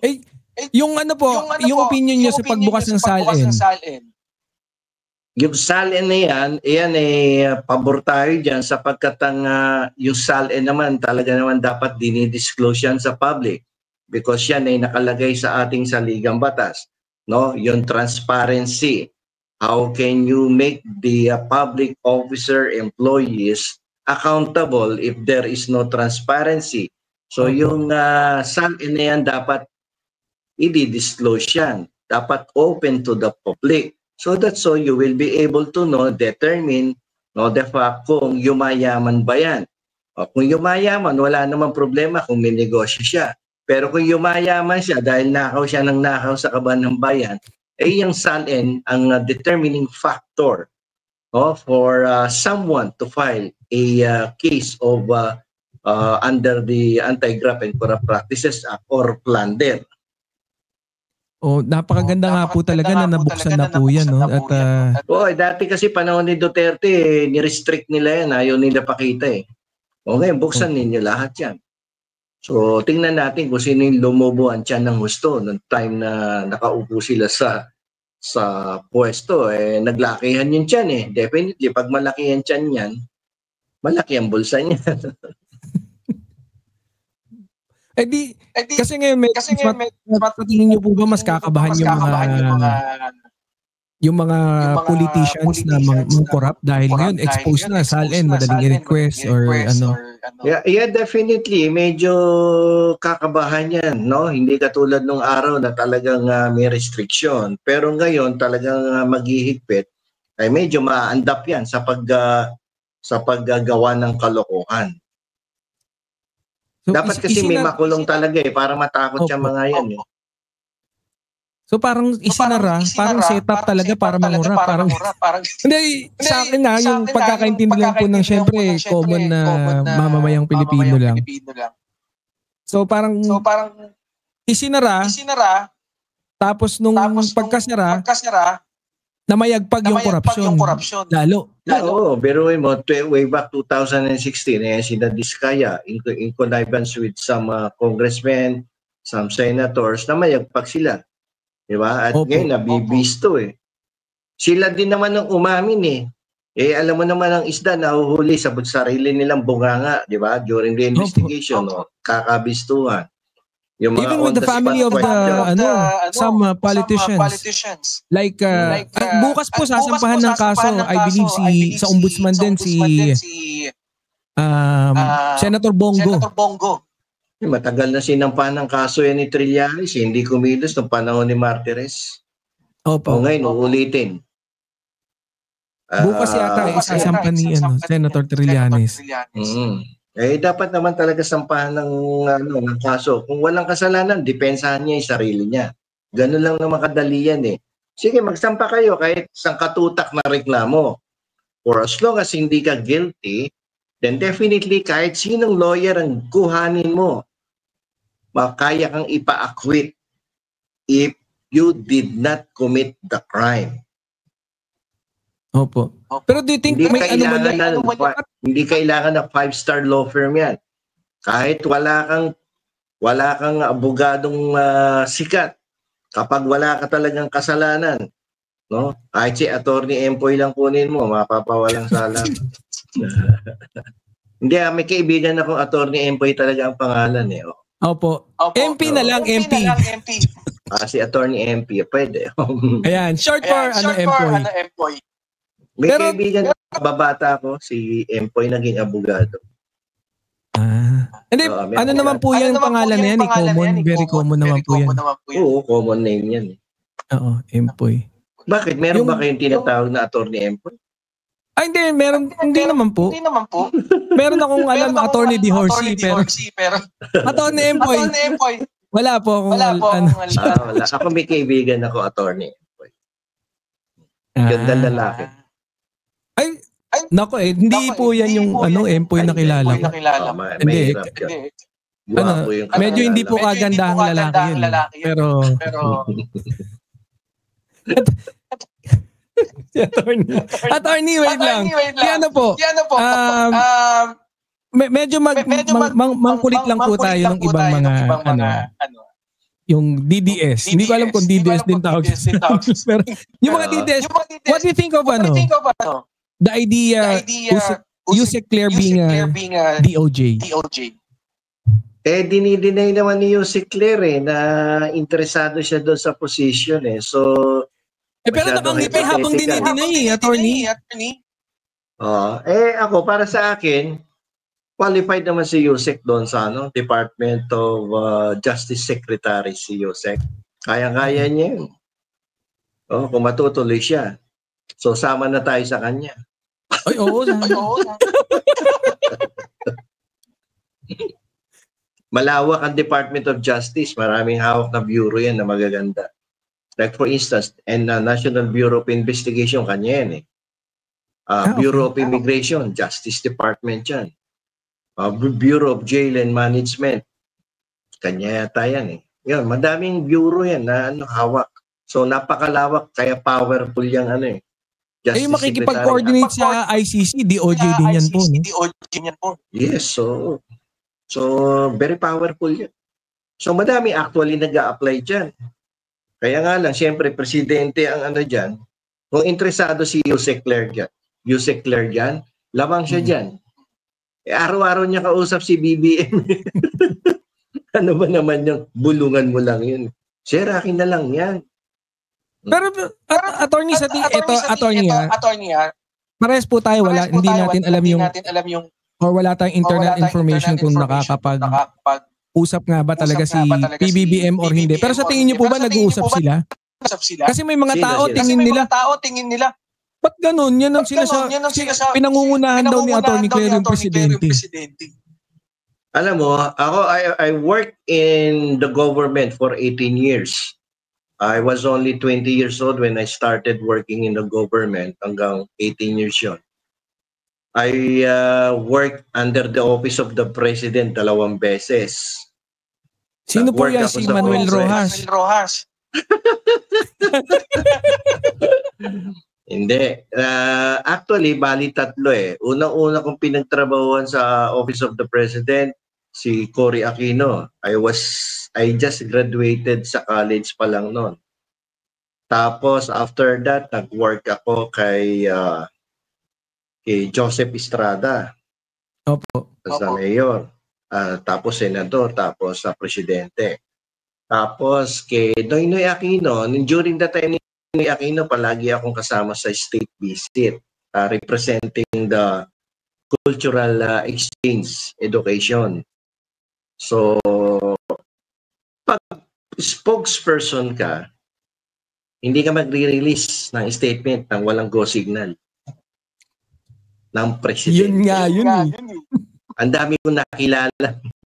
Eh, yung yung opinion niyo sa pagbukas ng SALN. Yung SALN na yan pabor tayo dyan sapagkat yung SALN naman talaga naman dapat dinidisclose yan sa public because yan ay nakalagay sa ating saligang batas. No? Yung transparency. How can you make the public officer employees accountable if there is no transparency? So yung SALN na yan dapat i-disclose yan. Dapat open to the public. So that's so you will be able to determine the fact kung yumayaman ba yan. O, kung yumayaman, wala namang problema kung may negosyo siya. Pero kung yumayaman siya dahil nakaw siya ng nakaw sa kaban ng bayan, yung SALN ang determining factor for someone to file a case of under the Anti-Graft and Corrupt Practices Act or plunder. Oh, napakaganda nga po talaga na nabuksan na po yan, no? At dati kasi panahon ni Duterte, ni-restrict nila yan, ayaw nila pakita eh. O ngayon, buksan ninyo lahat yan. So, tingnan natin kung sino yung lumubo ang tiyan ng gusto noong time na nakaupo sila sa pwesto. Naglakihan yung tiyan eh. Definitely, pag malaki ang tiyan yan, malaki ang bulsa niya. Kasi ngayon, tingin niyo po ba mas kakabahan yung mga politicians na mga corrupt dahil ngayon exposed na SALN, madaling i-request or ano? Yeah, definitely. Medyo kakabahan yan, no? Hindi katulad nung araw na talagang may restriction. Pero ngayon talagang maghihigpit ay medyo ma-andap yan sa paggagawa ng kalokohan. So, dapat kasi may makulong talaga para matakot siya mga yan eh. So parang isinara, parang setup talaga para mangura, parang hindi sa akin yung pagkakaintindi lang po ng syempre common na mamamayang Pilipino lang. So parang isinara tapos nung pagkasara namayagpag yung korupsyon lalo. Oo, pero way back 2016 sina Diskaya in connivance with some congressmen, some senators, namayagpag sila. Diba? At ngayon, nabibisto eh. Sila din naman ang umamin eh. Alam mo naman ang isda, nahuhuli sa sarili nilang bunganga, diba? During the investigation, kakabistuhan. Yung even with the family of some politicians. Like, bukas po sasampahan ng kaso, I believe sa ombudsman din si Senator Bongo. Matagal na sinampahan ng kaso yan ni Trillanes, hindi kumilos noong panahon ni Martires. Opo. Ngayon, uulitin. Bukas yata isasampan ni Senator Trillanes. Dapat naman talaga sampahan ng kaso. Kung walang kasalanan, depensahan niya yung sarili niya. Ganun lang naman kadali yan eh. Sige, magsampa kayo kahit isang katutak na reklamo. For as long as hindi ka guilty, then definitely kahit sinong lawyer ang kuhanin mo, makaya kang ipa-acquit if you did not commit the crime. Opo. Pero do you think hindi kailangan ng 5-star law firm yan. Kahit wala kang abogadong sikat, kapag wala ka talagang kasalanan, no? Kahit si Attorney Empoy lang kunin mo, mapapawalang sala. Hindi, may kaibigan akong Attorney Empoy talaga ang pangalan eh. Opo. MP na lang, MP. Si Attorney MP, pwede. Ayan, short for Empoy. May kaibigan babata ako, si Empoy naging abogado. Hindi, naman po yan pangalan na yan eh, common, very common naman po yan. Oo, common name yan eh. Oo, Empoy. Bakit? Meron ba kayong tinatawag na Attorney Empoy? Hindi, hindi naman po. Meron akong alam, Attorney Di Horsey, pero Attorney Empoy. Wala po akong wala. Ako may kaibigan ako, Attorney Empoy. Ganda lalaki. Nako hindi po yan yung Empoy na kilala ko. Hindi. Medyo hindi po kagandahang lalaki yun. Pero Attorney, wait lang. Yan po. medyo mangkulit lang po tayo ng ibang mga yung DDS. Hindi ko alam kung DDS din tawag. Pero yung mga DDS, what do you think of the idea Yusek Claire being a DOJ? Dinideny naman ni Yusek Claire na interesado siya doon sa position So, pero nabanggit habang dinideny, attorney. Ako, para sa akin, qualified naman si Yusek doon sa Department of Justice Secretary si Yusek. Kaya-kaya niya yun. Kung matutuloy siya. So, sama na tayo sa kanya. Ay, oo. Malawak ang Department of Justice. Maraming hawak na bureau yan na magaganda. Like for instance, National Bureau of Investigation, kanya yan Bureau of Immigration, Justice Department yan. Bureau of Jail and Management, kanya yata yan Yan, madaming bureau yan na hawak. So napakalawak, kaya powerful yung Justice makikipag-coordinate sa ICC, DOJ din yan po. Yes, so very powerful yan. So madami actually nag-a-apply dyan. Kaya nga lang, siyempre, presidente ang dyan. Kung interesado si Yusek Claire dyan, lamang siya dyan. Araw-araw niya kausap si BBM. Ano ba naman yung bulungan mo lang yun? Sir, akin na lang yan. Pero attorney parehas po tayo, hindi natin alam yung or wala tayong internal information kung nakakapag-usap nga ba talaga si PBBM or hindi. Pero sa tingin niyo po ba nag-uusap sila? Kasi may mga tao tingin nila. Ba't ganun? Yan ang sinasabi. Pinangungunahan daw ni Atty. Claire yung presidente. Alam mo, ako, I worked in the government for 18 years. I was only 20 years old when I started working in the government hanggang 18 years yun. I worked under the office of the president 2 beses. Sino po yan? Si Manuel Rojas? Hindi. Actually, bali 3 Unang-una kong pinagtrabahuan sa Office of the President, si Cory Aquino. I just graduated sa college pa lang noon. Tapos, after that, nag-work ako kay Joseph Estrada. Opo. Sa mayor. Tapos senador, tapos sa presidente. Tapos kay Noynoy Aquino, during that time ni Aquino, palagi akong kasama sa state visit, representing the cultural exchange education. So, pag spokesperson ka, hindi ka magre-release ng statement ng walang go signal ng presidente. Yun nga. Ang dami kong nakilala